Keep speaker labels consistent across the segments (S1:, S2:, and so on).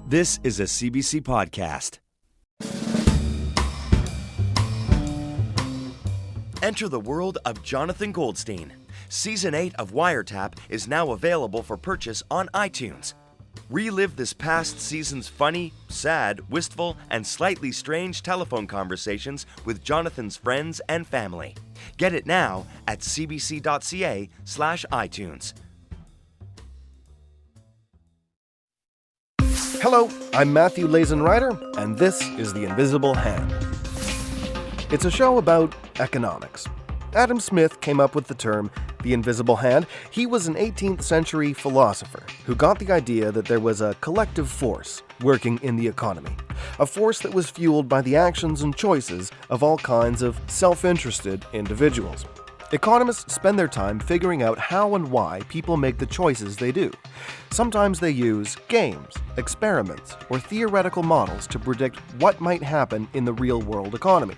S1: This is a CBC podcast. Enter the world of Jonathan Goldstein. Season 8 of Wiretap is now available for purchase on iTunes. Relive this past season's funny, sad, wistful, and slightly strange telephone conversations with Jonathan's friends and family. Get it now at cbc.ca/iTunes.
S2: Hello, I'm Matthew Lazenrider, and this is The Invisible Hand. It's a show about economics. Adam Smith came up with the term the invisible hand. He was an 18th century philosopher who got the idea that there was a collective force working in the economy, a force that was fueled by the actions and choices of all kinds of self-interested individuals. Economists spend their time figuring out how and why people make the choices they do. Sometimes they use games, experiments, or theoretical models to predict what might happen in the real-world economy.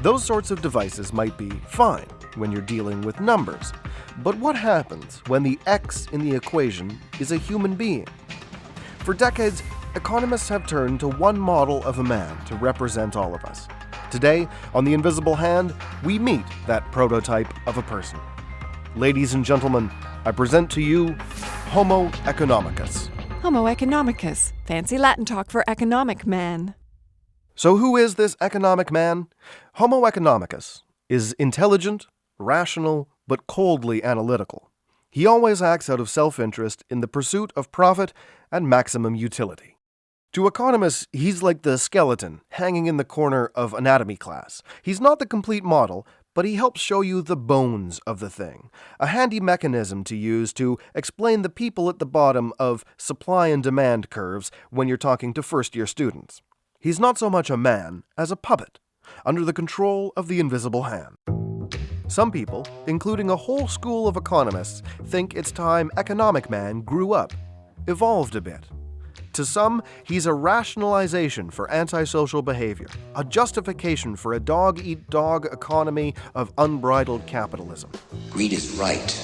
S2: Those sorts of devices might be fine when you're dealing with numbers, but what happens when the X in the equation is a human being? For decades, economists have turned to one model of a man to represent all of us. Today, on The Invisible Hand, we meet that prototype of a person. Ladies and gentlemen, I present to you Homo Economicus.
S3: Homo Economicus, fancy Latin talk for economic man.
S2: So who is this economic man? Homo Economicus is intelligent, rational, but coldly analytical. He always acts out of self-interest in the pursuit of profit and maximum utility. To economists, he's like the skeleton hanging in the corner of anatomy class. He's not the complete model, but he helps show you the bones of the thing, a handy mechanism to use to explain the people at the bottom of supply and demand curves when you're talking to first-year students. He's not so much a man as a puppet, under the control of the invisible hand. Some people, including a whole school of economists, think it's time economic man grew up, evolved a bit. To some, he's a rationalization for antisocial behavior, a justification for a dog-eat-dog economy of unbridled capitalism.
S4: Greed is right.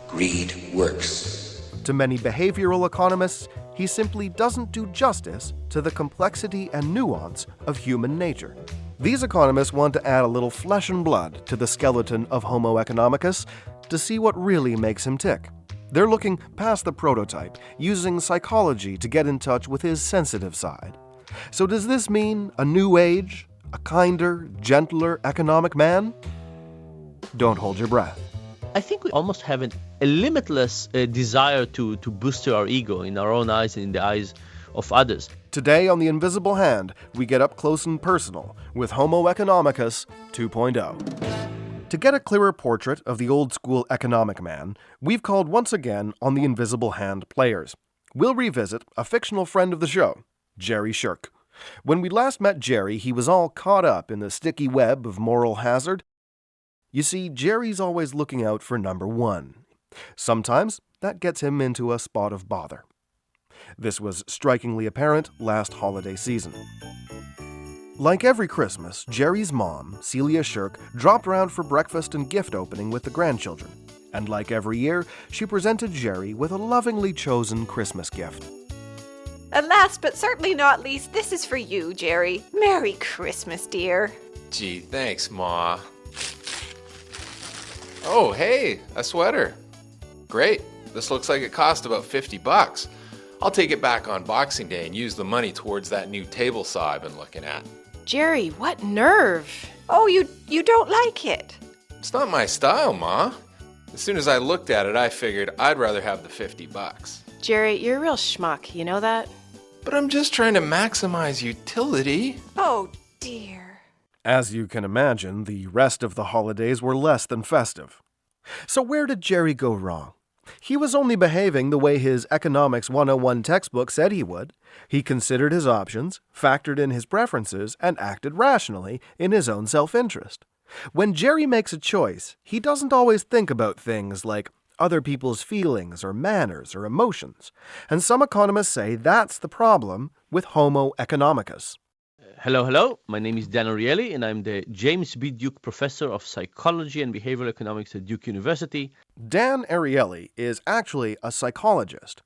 S4: Greed works.
S2: To many behavioral economists, he simply doesn't do justice to the complexity and nuance of human nature. These economists want to add a little flesh and blood to the skeleton of Homo economicus to see what really makes him tick. They're looking past the prototype, using psychology to get in touch with his sensitive side. So does this mean a new age, a kinder, gentler economic man? Don't hold your breath.
S5: I think we almost have a limitless desire to boost our ego in our own eyes and in the eyes of others.
S2: Today on The Invisible Hand, we get up close and personal with Homo Economicus 2.0. To get a clearer portrait of the old-school economic man, we've called once again on the Invisible Hand players. We'll revisit a fictional friend of the show, Jerry Shirk. When we last met Jerry, he was all caught up in the sticky web of moral hazard. You see, Jerry's always looking out for number one. Sometimes that gets him into a spot of bother. This was strikingly apparent last holiday season. Like every Christmas, Jerry's mom, Celia Shirk, dropped around for breakfast and gift opening with the grandchildren. And like every year, she presented Jerry with a lovingly chosen Christmas gift.
S6: And last but certainly not least, this is for you, Jerry. Merry Christmas, dear.
S7: Gee, thanks, Ma. Oh, hey, a sweater. Great. This looks like it cost about $50. I'll take it back on Boxing Day and use the money towards that new table saw I've been looking at.
S6: Jerry, what nerve. Oh, you don't like it?
S7: It's not my style, Ma. As soon as I looked at it, I figured I'd rather have the $50.
S6: Jerry, you're a real schmuck, you know that?
S7: But I'm just trying to maximize utility.
S6: Oh, dear.
S2: As you can imagine, the rest of the holidays were less than festive. So where did Jerry go wrong? He was only behaving the way his Economics 101 textbook said he would. He considered his options, factored in his preferences, and acted rationally in his own self-interest. When Jerry makes a choice, he doesn't always think about things like other people's feelings or manners or emotions. And some economists say that's the problem with Homo economicus.
S5: Hello. My name is Dan Ariely, and I'm the James B. Duke Professor of Psychology and Behavioral Economics at Duke University.
S2: Dan Ariely is actually a psychologist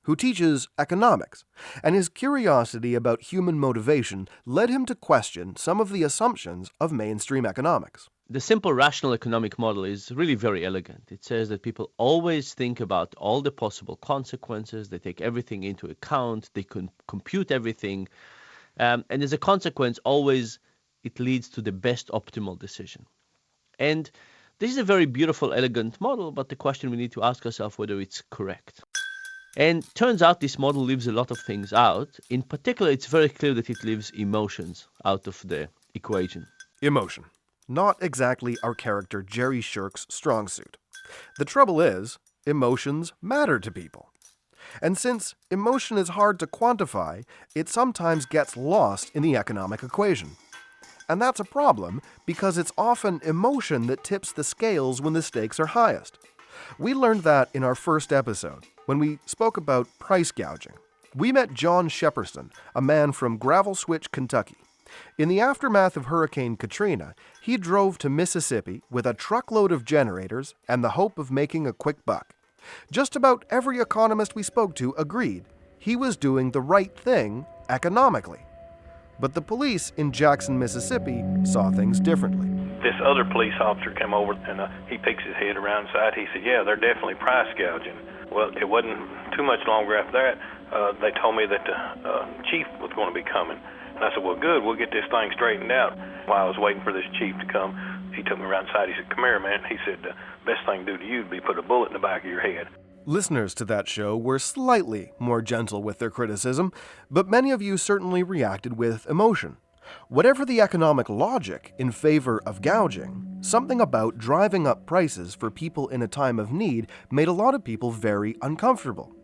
S2: who teaches economics, and his curiosity about human motivation led him to question some of the assumptions of mainstream economics.
S5: The simple rational economic model is really very elegant. It says that people always think about all the possible consequences, they take everything into account, they can compute everything, and as a consequence, always it leads to the best optimal decision. And this is a very beautiful, elegant model, but the question we need to ask ourselves whether it's correct. And turns out this model leaves a lot of things out. In particular, it's very clear that it leaves emotions out of the equation.
S2: Emotion. Not exactly our character Jerry Shirk's strong suit. The trouble is, emotions matter to people. And since emotion is hard to quantify, it sometimes gets lost in the economic equation. And that's a problem because it's often emotion that tips the scales when the stakes are highest. We learned that in our first episode, when we spoke about price gouging. We met John Shepperson, a man from Gravel Switch, Kentucky. In the aftermath of Hurricane Katrina, he drove to Mississippi with a truckload of generators and the hope of making a quick buck. Just about every economist we spoke to agreed he was doing the right thing economically. But the police in Jackson, Mississippi saw things differently.
S8: This other police officer came over and he peeks his head around the side. He said, "Yeah, they're definitely price gouging." Well, it wasn't too much longer after that. They told me that the chief was going to be coming. And I said, "Well, good, we'll get this thing straightened out." While I was waiting for this chief to come, he took me around the side. He said, "Come here, man." He said, "The best thing to do to you would be put a bullet in the back of your head."
S2: Listeners to that show were slightly more gentle with their criticism, but many of you certainly reacted with emotion. Whatever the economic logic in favor of gouging, something about driving up prices for people in a time of need made a lot of people very uncomfortable.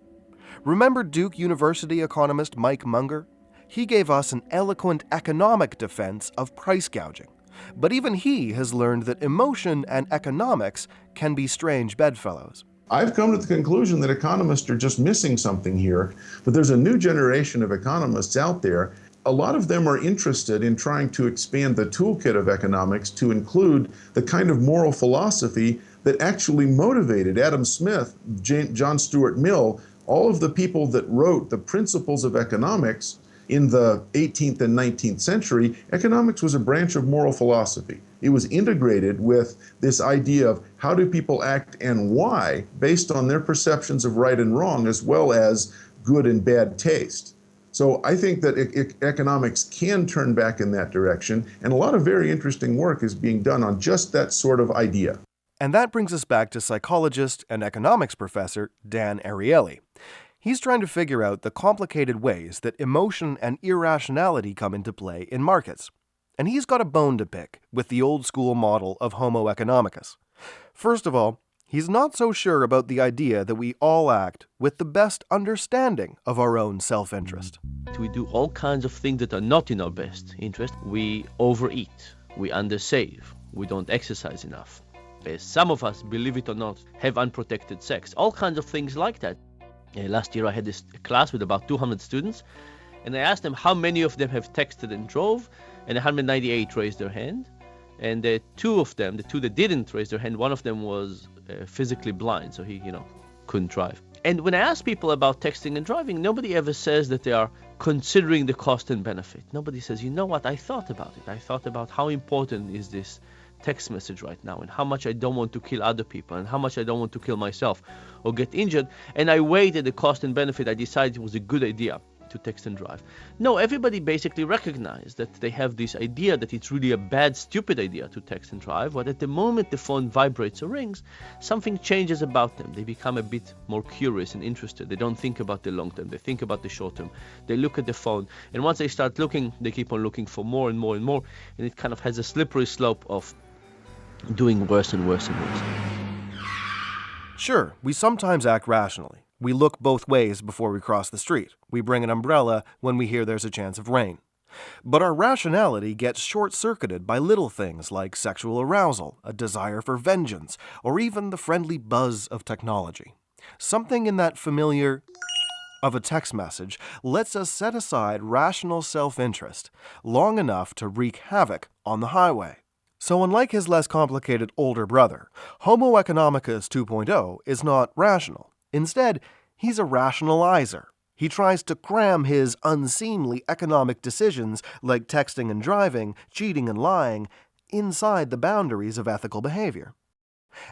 S2: Remember Duke University economist Mike Munger? He gave us an eloquent economic defense of price gouging. But even he has learned that emotion and economics can be strange bedfellows.
S9: I've come to the conclusion that economists are just missing something here, but there's a new generation of economists out there. A lot of them are interested in trying to expand the toolkit of economics to include the kind of moral philosophy that actually motivated Adam Smith, John Stuart Mill, all of the people that wrote the principles of economics in the 18th and 19th century. Economics was a branch of moral philosophy. It was integrated with this idea of how do people act and why, based on their perceptions of right and wrong, as well as good and bad taste. So I think that economics can turn back in that direction, and a lot of very interesting work is being done on just that sort of idea.
S2: And that brings us back to psychologist and economics professor Dan Ariely. He's trying to figure out the complicated ways that emotion and irrationality come into play in markets. And he's got a bone to pick with the old school model of Homo Economicus. First of all, he's not so sure about the idea that we all act with the best understanding of our own self-interest.
S5: We do all kinds of things that are not in our best interest. We overeat, we undersave, we don't exercise enough. Some of us, believe it or not, have unprotected sex. All kinds of things like that. Last year I had this class with about 200 students, and I asked them how many of them have texted and drove, and 198 raised their hand. And two of them, the two that didn't raise their hand, one of them was physically blind, so he, couldn't drive. And when I ask people about texting and driving, nobody ever says that they are considering the cost and benefit. Nobody says, you know what, I thought about it. I thought about how important is this text message right now, and how much I don't want to kill other people, and how much I don't want to kill myself or get injured, and I weighed the cost and benefit. I decided it was a good idea to text and drive. No, everybody basically recognized that they have this idea that it's really a bad, stupid idea to text and drive, but at the moment the phone vibrates or rings, something changes about them. They become a bit more curious and interested. They don't think about the long term, they think about the short term. They look at the phone, and once they start looking, they keep on looking for more and more and more, and it kind of has a slippery slope of doing worse and worse and worse.
S2: Sure, we sometimes act rationally. We look both ways before we cross the street. We bring an umbrella when we hear there's a chance of rain. But our rationality gets short-circuited by little things like sexual arousal, a desire for vengeance, or even the friendly buzz of technology. Something in that familiar of a text message lets us set aside rational self-interest long enough to wreak havoc on the highway. So unlike his less complicated older brother, Homo Economicus 2.0 is not rational. Instead, He's a rationalizer. He tries to cram his unseemly economic decisions, like texting and driving, cheating and lying, inside the boundaries of ethical behavior.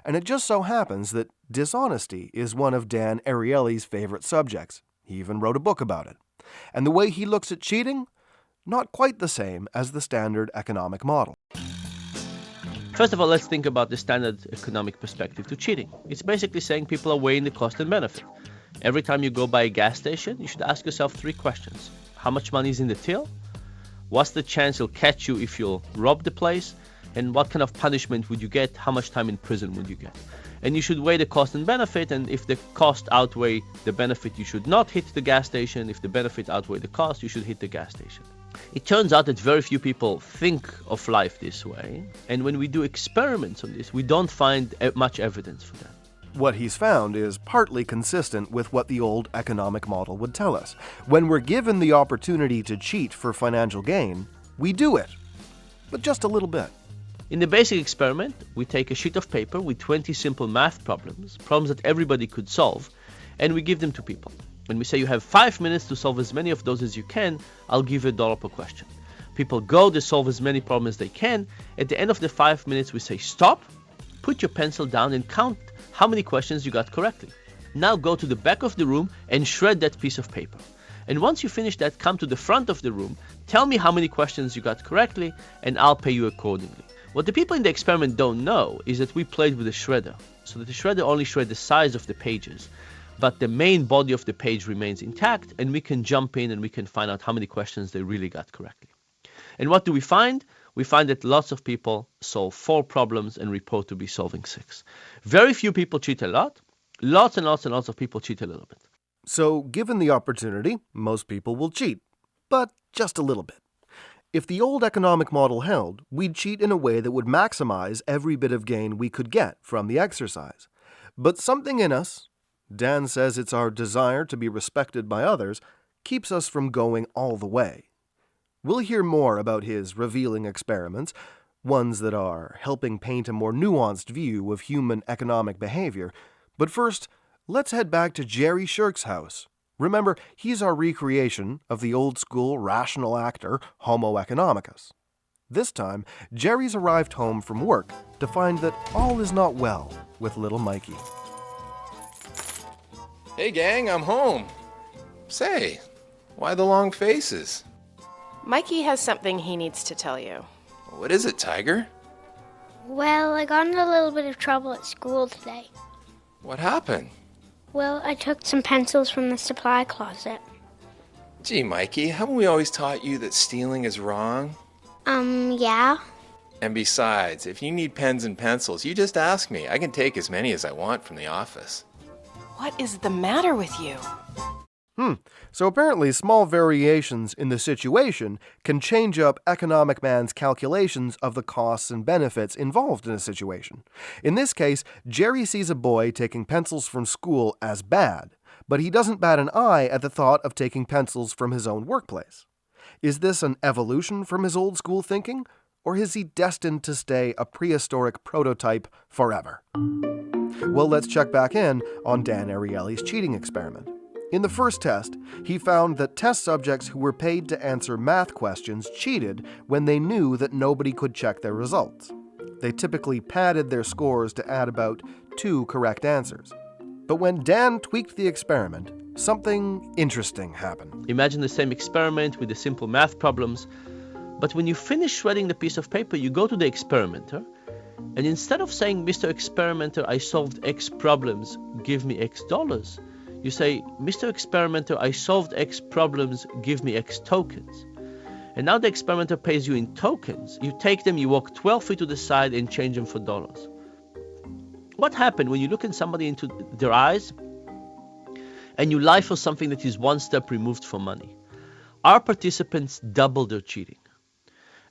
S2: And it just so happens that dishonesty is one of Dan Ariely's favorite subjects. He even wrote a book about it. And the way he looks at cheating, not quite the same as the standard economic model.
S5: First of all, let's think about the standard economic perspective to cheating. It's basically saying people are weighing the cost and benefit. Every time you go by a gas station, you should ask yourself 3 questions. How much money is in the till? What's the chance he'll catch you if you'll rob the place? And what kind of punishment would you get? How much time in prison would you get? And you should weigh the cost and benefit, and if the cost outweigh the benefit, you should not hit the gas station. If the benefit outweigh the cost, you should hit the gas station. It turns out that very few people think of life this way, and when we do experiments on this, we don't find much evidence for that.
S2: What he's found is partly consistent with what the old economic model would tell us. When we're given the opportunity to cheat for financial gain, we do it, but just a little bit.
S5: In the basic experiment, we take a sheet of paper with 20 simple math problems that everybody could solve, and we give them to people. When we say you have 5 minutes to solve as many of those as you can, I'll give you $1 per question. People go, they solve as many problems as they can. At the end of the 5 minutes, we say stop, put your pencil down and count how many questions you got correctly. Now go to the back of the room and shred that piece of paper. And once you finish that, come to the front of the room, tell me how many questions you got correctly, and I'll pay you accordingly. What the people in the experiment don't know is that we played with a shredder, so that the shredder only shreds the size of the pages, but the main body of the page remains intact, and we can jump in and we can find out how many questions they really got correctly. And what do we find? We find that lots of people solve 4 problems and report to be solving 6. Very few people cheat a lot. Lots and lots and lots of people cheat a little bit.
S2: So, given the opportunity, most people will cheat, but just a little bit. If the old economic model held, we'd cheat in a way that would maximize every bit of gain we could get from the exercise. But something in us, Dan says it's our desire to be respected by others, keeps us from going all the way. We'll hear more about his revealing experiments, ones that are helping paint a more nuanced view of human economic behavior. But first, let's head back to Jerry Shirk's house. Remember, he's our recreation of the old-school rational actor Homo Economicus. This time, Jerry's arrived home from work to find that all is not well with little Mikey.
S7: Hey gang, I'm home. Say, why the long faces?
S10: Mikey has something he needs to tell you.
S7: What is it, Tiger?
S11: Well, I got in a little bit of trouble at school today.
S7: What happened?
S11: Well, I took some pencils from the supply closet.
S7: Gee, Mikey, haven't we always taught you that stealing is wrong?
S11: Yeah.
S7: And besides, if you need pens and pencils, you just ask me. I can take as many as I want from the office.
S10: What is the matter with you?
S2: So apparently small variations in the situation can change up economic man's calculations of the costs and benefits involved in a situation. In this case, Jerry sees a boy taking pencils from school as bad, but he doesn't bat an eye at the thought of taking pencils from his own workplace. Is this an evolution from his old school thinking, or is he destined to stay a prehistoric prototype forever? Well, let's check back in on Dan Ariely's cheating experiment. In the first test, he found that test subjects who were paid to answer math questions cheated when they knew that nobody could check their results. They typically padded their scores to add about 2 correct answers. But when Dan tweaked the experiment, something interesting happened.
S5: Imagine the same experiment with the simple math problems, but when you finish shredding the piece of paper, you go to the experimenter, and instead of saying, "Mr. Experimenter, I solved X problems, give me X dollars," you say, "Mr. Experimenter, I solved X problems, give me X tokens." And now the experimenter pays you in tokens. You take them, you walk 12 feet to the side and change them for dollars. What happened when you look in somebody into their eyes and you lie for something that is 1 step removed from money? Our participants double their cheating.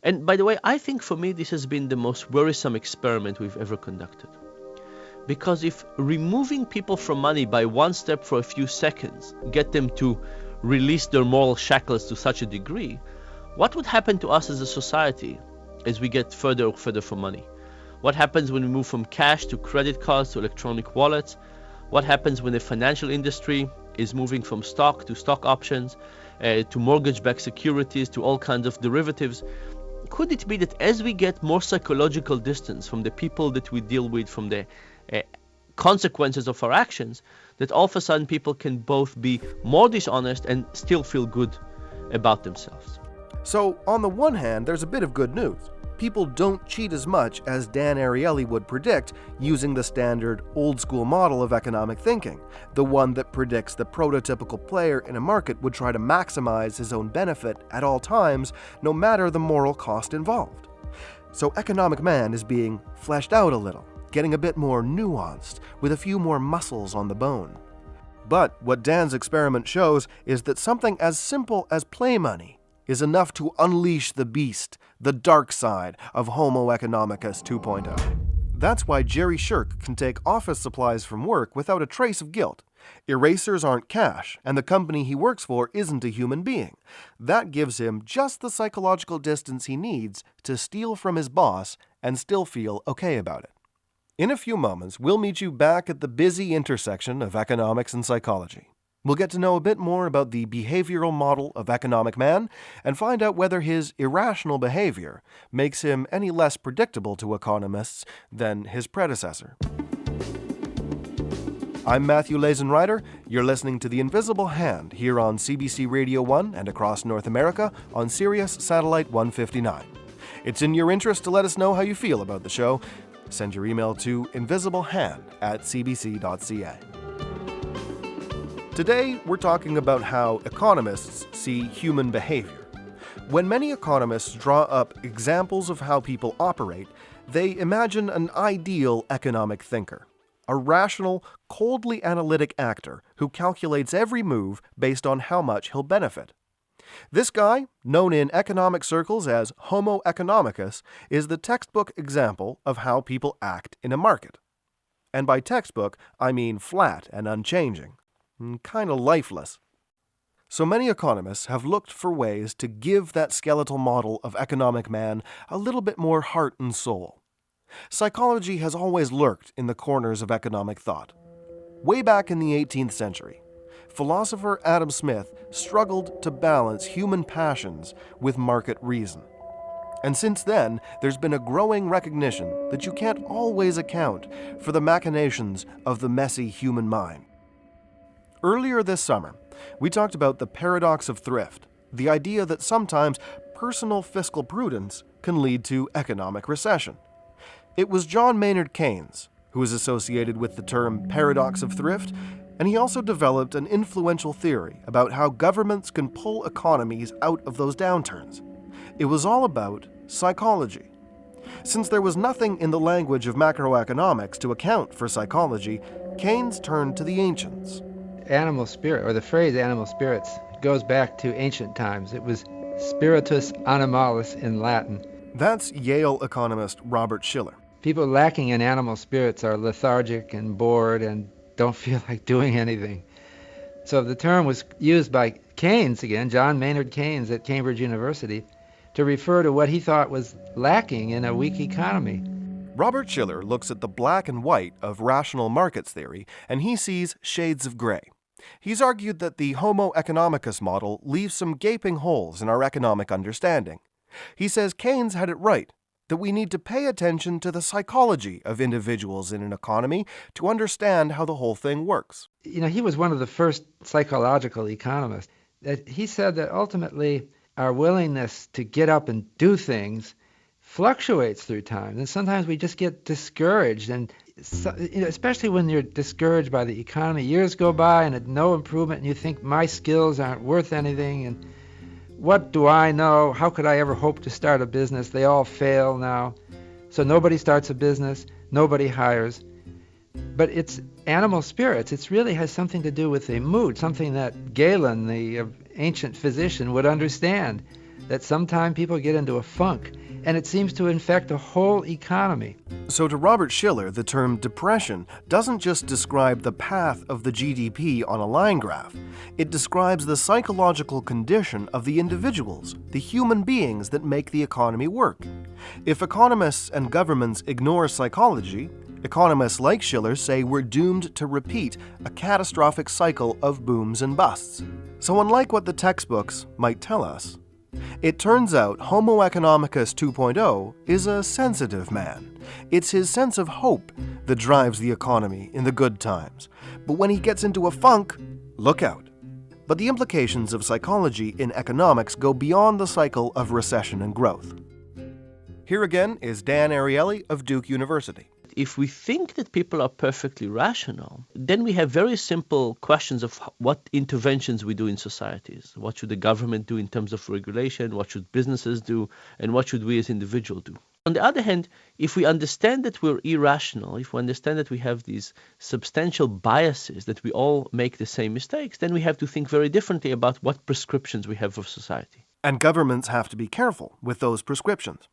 S5: And by the way, I think for me this has been the most worrisome experiment we've ever conducted. Because if removing people from money by 1 step for a few seconds get them to release their moral shackles to such a degree, what would happen to us as a society as we get further and further from money? What happens when we move from cash to credit cards to electronic wallets? What happens when the financial industry is moving from stock to stock options, to mortgage-backed securities, to all kinds of derivatives. Could it be that as we get more psychological distance from the people that we deal with, from the consequences of our actions, that all of a sudden people can both be more dishonest and still feel good about themselves?
S2: So, on the one hand, there's a bit of good news. People don't cheat as much as Dan Ariely would predict using the standard old-school model of economic thinking, the one that predicts the prototypical player in a market would try to maximize his own benefit at all times, no matter the moral cost involved. So economic man is being fleshed out a little, getting a bit more nuanced, with a few more muscles on the bone. But what Dan's experiment shows is that something as simple as play money is enough to unleash the beast, the dark side of Homo Economicus 2.0. That's why Jerry Shirk can take office supplies from work without a trace of guilt. Erasers aren't cash, and the company he works for isn't a human being. That gives him just the psychological distance he needs to steal from his boss and still feel okay about it. In a few moments, we'll meet you back at the busy intersection of economics and psychology. We'll get to know a bit more about the behavioral model of economic man and find out whether his irrational behavior makes him any less predictable to economists than his predecessor. I'm Matthew Lazenreiter. You're listening to The Invisible Hand here on CBC Radio 1 and across North America on Sirius Satellite 159. It's in your interest to let us know how you feel about the show. Send your email to invisiblehand@cbc.ca. Today, we're talking about how economists see human behavior. When many economists draw up examples of how people operate, they imagine an ideal economic thinker, a rational, coldly analytic actor who calculates every move based on how much he'll benefit. This guy, known in economic circles as Homo Economicus, is the textbook example of how people act in a market. And by textbook, I mean flat and unchanging. Kind of lifeless. So many economists have looked for ways to give that skeletal model of economic man a little bit more heart and soul. Psychology has always lurked in the corners of economic thought. Way back in the 18th century, philosopher Adam Smith struggled to balance human passions with market reason. And since then, there's been a growing recognition that you can't always account for the machinations of the messy human mind. Earlier this summer, we talked about the paradox of thrift, the idea that sometimes personal fiscal prudence can lead to economic recession. It was John Maynard Keynes who was associated with the term paradox of thrift, and he also developed an influential theory about how governments can pull economies out of those downturns. It was all about psychology. Since there was nothing in the language of macroeconomics to account for psychology, Keynes turned to the ancients.
S12: Animal spirit, or the phrase animal spirits, goes back to ancient times. It was spiritus animalis in Latin.
S2: That's Yale economist Robert Shiller.
S12: People lacking in animal spirits are lethargic and bored and don't feel like doing anything. So the term was used by Keynes again, John Maynard Keynes at Cambridge University, to refer to what he thought was lacking in a weak economy.
S2: Robert Shiller looks at the black and white of rational markets theory, and he sees shades of gray. He's argued that the Homo Economicus model leaves some gaping holes in our economic understanding. He says Keynes had it right, that we need to pay attention to the psychology of individuals in an economy to understand how the whole thing works.
S12: You know, he was one of the first psychological economists. He said that ultimately our willingness to get up and do things fluctuates through time, and sometimes we just get discouraged, and especially when you're discouraged by the economy. Years go by and no improvement, and you think my skills aren't worth anything, and what do I know? How could I ever hope to start a business? They all fail now. So nobody starts a business, nobody hires. But it's animal spirits. It really has something to do with a mood, something that Galen, the ancient physician, would understand, that sometimes people get into a funk, and it seems to infect a whole economy.
S2: So to Robert Shiller, the term depression doesn't just describe the path of the GDP on a line graph. It describes the psychological condition of the individuals, the human beings that make the economy work. If economists and governments ignore psychology, Economists like Schiller say we're doomed to repeat a catastrophic cycle of booms and busts. So unlike what the textbooks might tell us, it turns out Homo Economicus 2.0 is a sensitive man. It's his sense of hope that drives the economy in the good times. But when he gets into a funk, look out. But the implications of psychology in economics go beyond the cycle of recession and growth. Here again is Dan Ariely of Duke University.
S5: If we think that people are perfectly rational, then we have very simple questions of what interventions we do in societies. What should the government do in terms of regulation? What should businesses do? And what should we as individuals do? On the other hand, if we understand that we're irrational, if we understand that we have these substantial biases, that we all make the same mistakes, then we have to think very differently about what prescriptions we have for society.
S2: And governments have to be careful with those prescriptions.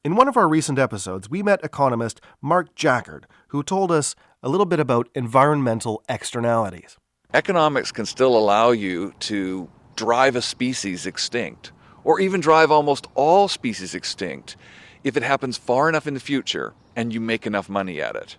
S2: In one of our recent episodes, we met economist Mark Jackard, who told us a little bit about environmental externalities.
S13: Economics can still allow you to drive a species extinct, or even drive almost all species extinct, if it happens far enough in the future and you make enough money at it.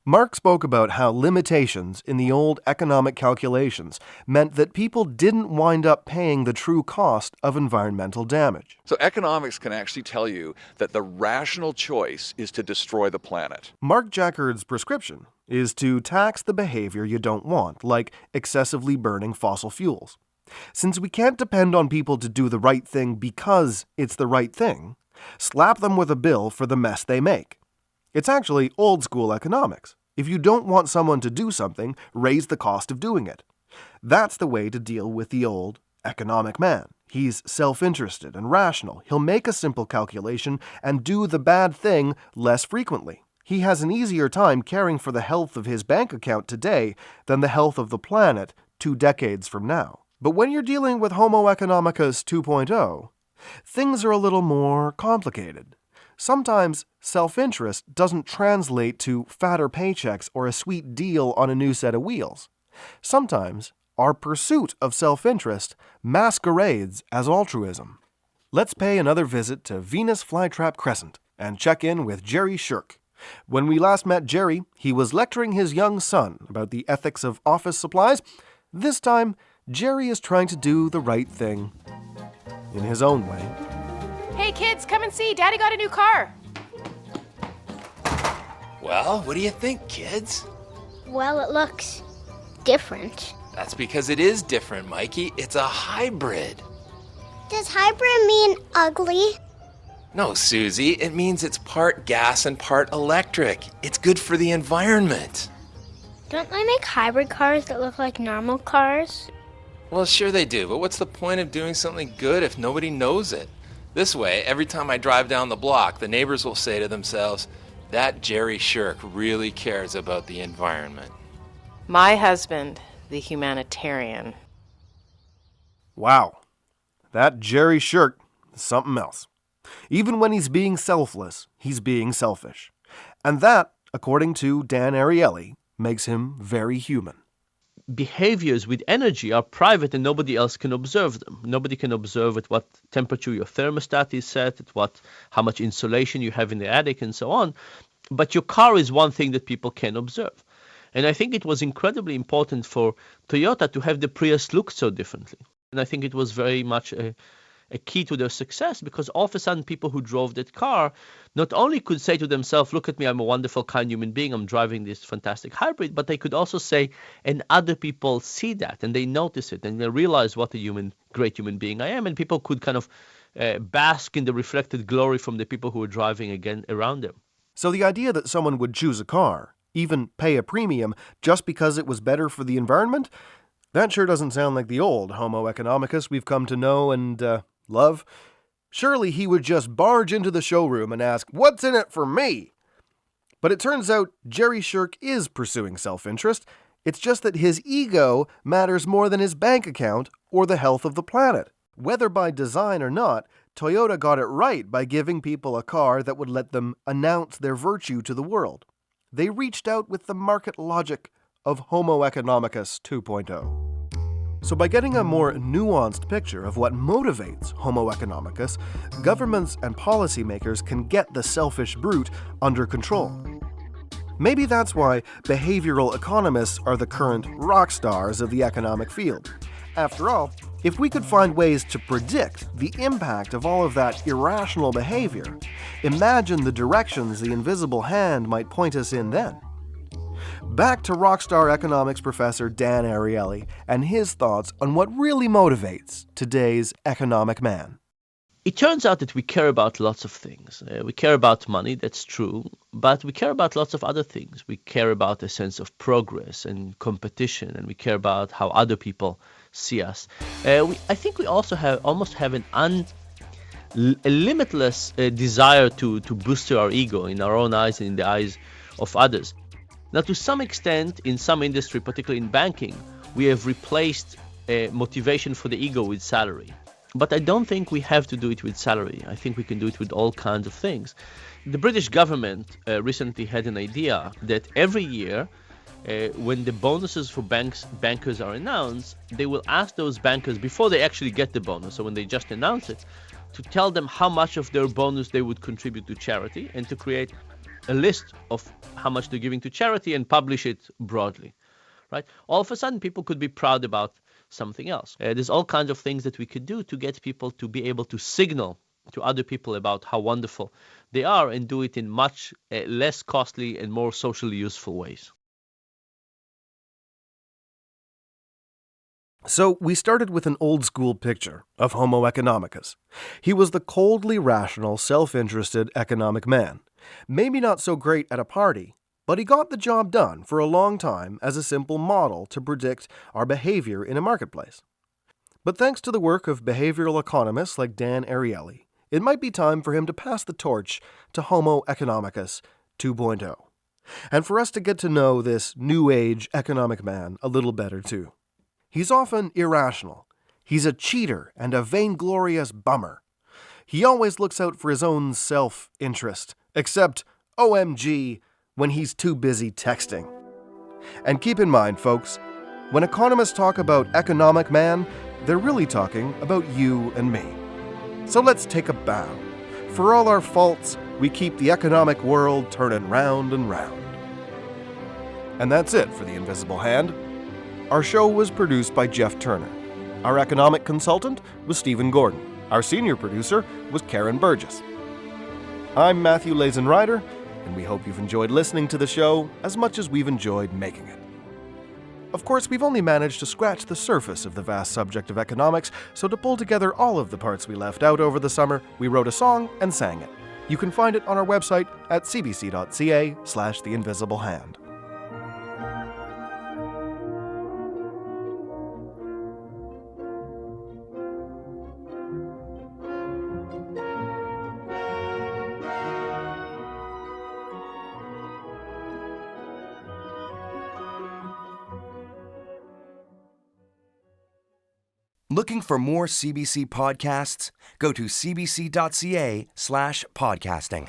S2: Mark spoke about how limitations in the old economic calculations meant that people didn't wind up paying the true cost of environmental damage.
S13: So economics can actually tell you that the rational choice is to destroy the planet.
S2: Mark Jackard's prescription is to tax the behavior you don't want, like excessively burning fossil fuels. Since we can't depend on people to do the right thing because it's the right thing, slap them with a bill for the mess they make. It's actually old school economics. If you don't want someone to do something, raise the cost of doing it. That's the way to deal with the old economic man. He's self-interested and rational. He'll make a simple calculation and do the bad thing less frequently. He has an easier time caring for the health of his bank account today than the health of the planet 2 decades from now. But when you're dealing with Homo Economicus 2.0, things are a little more complicated. Sometimes self-interest doesn't translate to fatter paychecks or a sweet deal on a new set of wheels. Sometimes our pursuit of self-interest masquerades as altruism. Let's pay another visit to Venus Flytrap Crescent and check in with Jerry Shirk. When we last met Jerry, he was lecturing his young son about the ethics of office supplies. This time, Jerry is trying to do the right thing in his own way.
S10: Hey kids, come and see. Daddy got a new car.
S7: Well, what do you think, kids?
S11: Well, it looks different.
S7: That's because it is different, Mikey. It's a hybrid.
S11: Does hybrid mean ugly?
S7: No, Susie, it means it's part gas and part electric. It's good for the environment.
S11: Don't they make hybrid cars that look like normal cars?
S7: Well, sure they do, but what's the point of doing something good if nobody knows it? This way, every time I drive down the block, the neighbors will say to themselves, that Jerry Shirk really cares about the environment.
S10: My husband, the humanitarian.
S2: Wow, that Jerry Shirk is something else. Even when he's being selfless, he's being selfish. And that, according to Dan Ariely, makes him very human.
S5: Behaviors with energy are private and nobody else can observe them. Nobody can observe at what temperature your thermostat is set, how much insulation you have in the attic and so on. But your car is one thing that people can observe. And I think it was incredibly important for Toyota to have the Prius look so differently. And I think it was very much a key to their success, because all of a sudden people who drove that car not only could say to themselves, look at me, I'm a wonderful, kind human being, I'm driving this fantastic hybrid, but they could also say, and other people see that and they notice it and they realize what a great human being I am, and people could kind of bask in the reflected glory from the people who were driving again around them.
S2: So the idea that someone would choose a car, even pay a premium, just because it was better for the environment, that sure doesn't sound like the old Homo Economicus we've come to know and love. Surely he would just barge into the showroom and ask, what's in it for me? But it turns out Jerry Shirk is pursuing self-interest. It's just that his ego matters more than his bank account or the health of the planet. Whether by design or not, Toyota got it right by giving people a car that would let them announce their virtue to the world. They reached out with the market logic of Homo Economicus 2.0. So by getting a more nuanced picture of what motivates Homo Economicus, governments and policymakers can get the selfish brute under control. Maybe that's why behavioral economists are the current rock stars of the economic field. After all, if we could find ways to predict the impact of all of that irrational behavior, imagine the directions the invisible hand might point us in then. Back to rockstar economics professor Dan Ariely and his thoughts on what really motivates today's economic man.
S5: It turns out that we care about lots of things. We care about money, that's true, but we care about lots of other things. We care about a sense of progress and competition, and we care about how other people see us. I think we also almost have a limitless desire to boost our ego in our own eyes and in the eyes of others. Now, to some extent, in some industry, particularly in banking, we have replaced motivation for the ego with salary. But I don't think we have to do it with salary. I think we can do it with all kinds of things. The British government recently had an idea that every year, when the bonuses for bankers are announced, they will ask those bankers, before they actually get the bonus, so when they just announce it, to tell them how much of their bonus they would contribute to charity, and to create a list of how much they're giving to charity and publish it broadly. Right? All of a sudden, people could be proud about something else. There's all kinds of things that we could do to get people to be able to signal to other people about how wonderful they are, and do it in much less costly and more socially useful ways.
S2: So we started with an old-school picture of Homo Economicus. He was the coldly rational, self-interested economic man. Maybe not so great at a party, but he got the job done for a long time as a simple model to predict our behavior in a marketplace. But thanks to the work of behavioral economists like Dan Ariely, it might be time for him to pass the torch to Homo Economicus 2.0, and for us to get to know this new age economic man a little better too. He's often irrational. He's a cheater and a vainglorious bummer. He always looks out for his own self-interest, except, OMG, when he's too busy texting. And keep in mind, folks, when economists talk about economic man, they're really talking about you and me. So let's take a bow. For all our faults, we keep the economic world turning round and round. And that's it for The Invisible Hand. Our show was produced by Jeff Turner. Our economic consultant was Stephen Gordon. Our senior producer was Karen Burgess. I'm Matthew Lazenrider, and we hope you've enjoyed listening to the show as much as we've enjoyed making it. Of course, we've only managed to scratch the surface of the vast subject of economics, so to pull together all of the parts we left out over the summer, we wrote a song and sang it. You can find it on our website at cbc.ca/theinvisiblehand.
S1: Looking for more CBC podcasts? Go to cbc.ca/podcasting.